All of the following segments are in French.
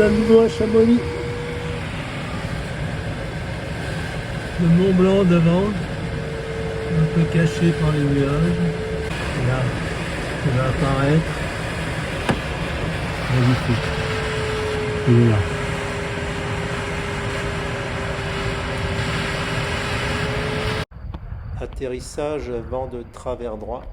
voilà de nouveau à Chamonix. Le Mont Blanc devant, un peu caché par les nuages. Et là, il va apparaître. Magnifique. Il est là. Atterrissage vent de travers droit.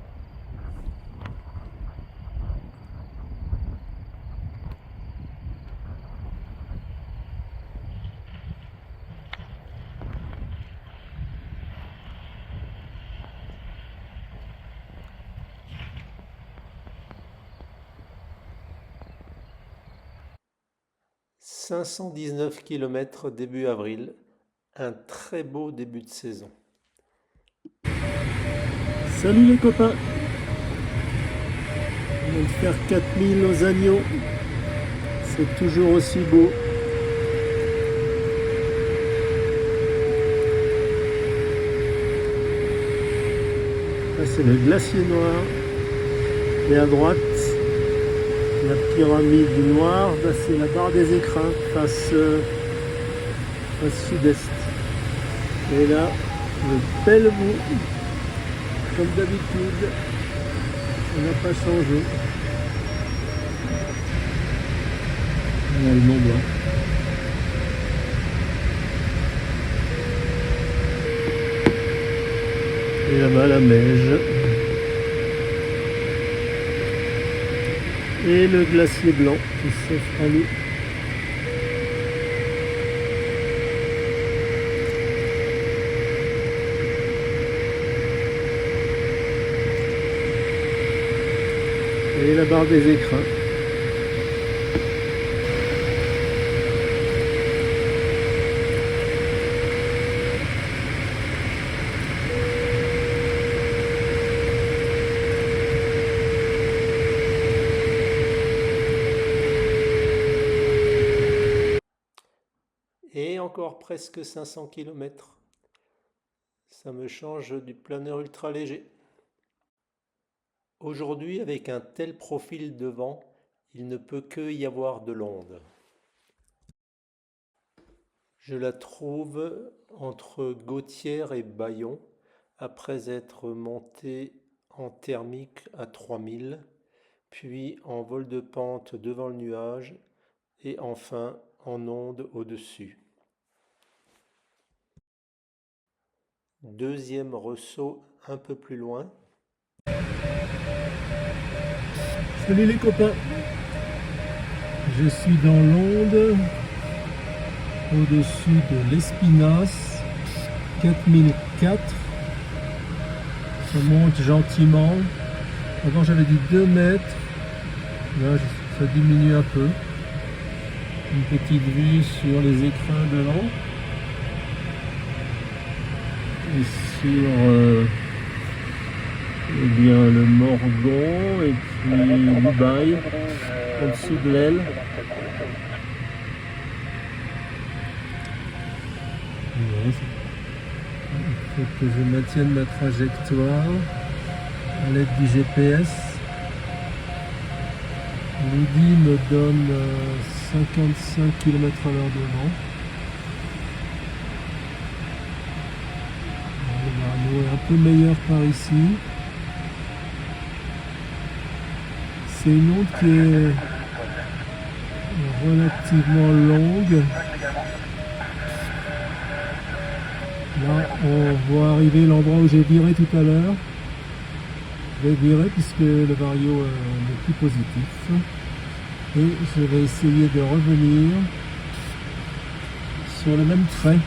« 519 km début avril, un très beau début de saison. » Salut les copains! On vient de faire 4000 aux agneaux. C'est toujours aussi beau. Là c'est le glacier noir. Et à droite, la pyramide du noir. Là c'est la barre des écrins face sud-est. Et là, le Pelvoux. Comme d'habitude, on n'a pas changé. Voilà le Mont Blanc. Et là-bas la Meige. Et le glacier blanc qui s'offre à nous. Et la barre des écrins. Et encore presque 500 km. Ça me change du planeur ultra léger. Aujourd'hui, avec un tel profil de vent, il ne peut que y avoir de l'onde. Je la trouve entre Gautière et Bayon, après être montée en thermique à 3000, puis en vol de pente devant le nuage, et enfin en onde au-dessus. Deuxième ressaut un peu plus loin. Salut les copains, je suis dans l'onde au-dessus de l'Espinasse, 4004, ça monte gentiment. Avant j'avais dit 2 mètres, là ça diminue un peu. Une petite vue sur les écrins devant et sur eh bien, le Morgon et puis Dubaï au-dessus de l'aile. Il faut que je maintienne ma trajectoire à l'aide du GPS. L'Audi me donne 55 km/h de vent. Le Vario est un peu meilleur par ici. C'est une onde qui est relativement longue. Là, on voit arriver l'endroit où j'ai viré tout à l'heure. Je vais virer puisque le Vario n'est plus positif. Et je vais essayer de revenir sur le même trait.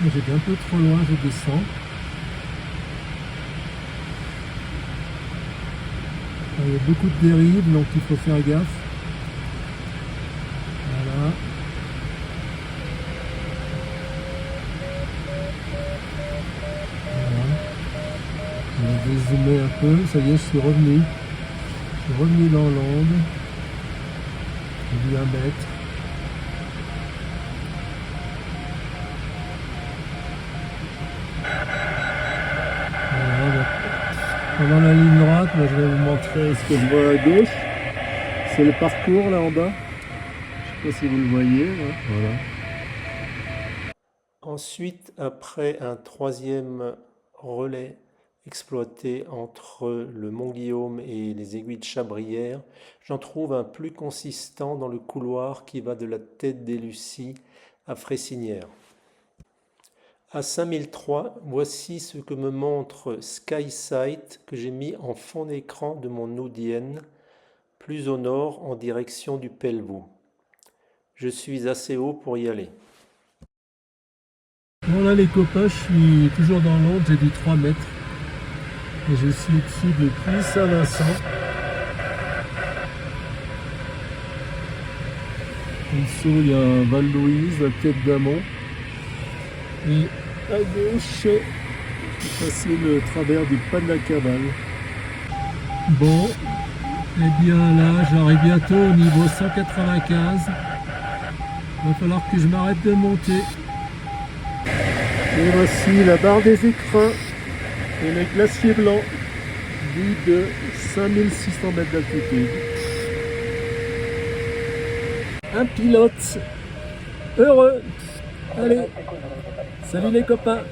J'étais un peu trop loin, je descends. Il y a beaucoup de dérives, donc il faut faire gaffe. Voilà. Voilà. On va dézoomer un peu. Ça y est, je suis revenu. Je suis revenu dans l'onde. J'ai dû 1 mètre. Voilà. Pendant la ligne droite, moi je vais vous montrer ce que je vois à gauche. C'est le parcours là en bas. Je ne sais pas si vous le voyez. Hein. Voilà. Ensuite, après un troisième relais exploité entre le Mont-Guillaume et les aiguilles de Chabrières, j'en trouve un plus consistant dans le couloir qui va de la tête des Lucies à Frécinière. À 5003, voici ce que me montre SkySight que j'ai mis en fond d'écran de mon Audienne, plus au nord en direction du Pelvoux. Je suis assez haut pour y aller. Bon là les copains, je suis toujours dans l'onde, j'ai dit 3 mètres. Et je suis au-dessus de Puy-Saint-Vincent. En dessous il y a Val-Louise, la Tête d'Amont. Et à gauche, passer le travers du pas de la Cavale. Bon, et bien là j'arrive bientôt au niveau 195. Il va falloir que je m'arrête de monter. Et voici la barre des écrins et le glacier blanc, vu de 5600 mètres d'altitude. Un pilote heureux. Allez, salut les copains.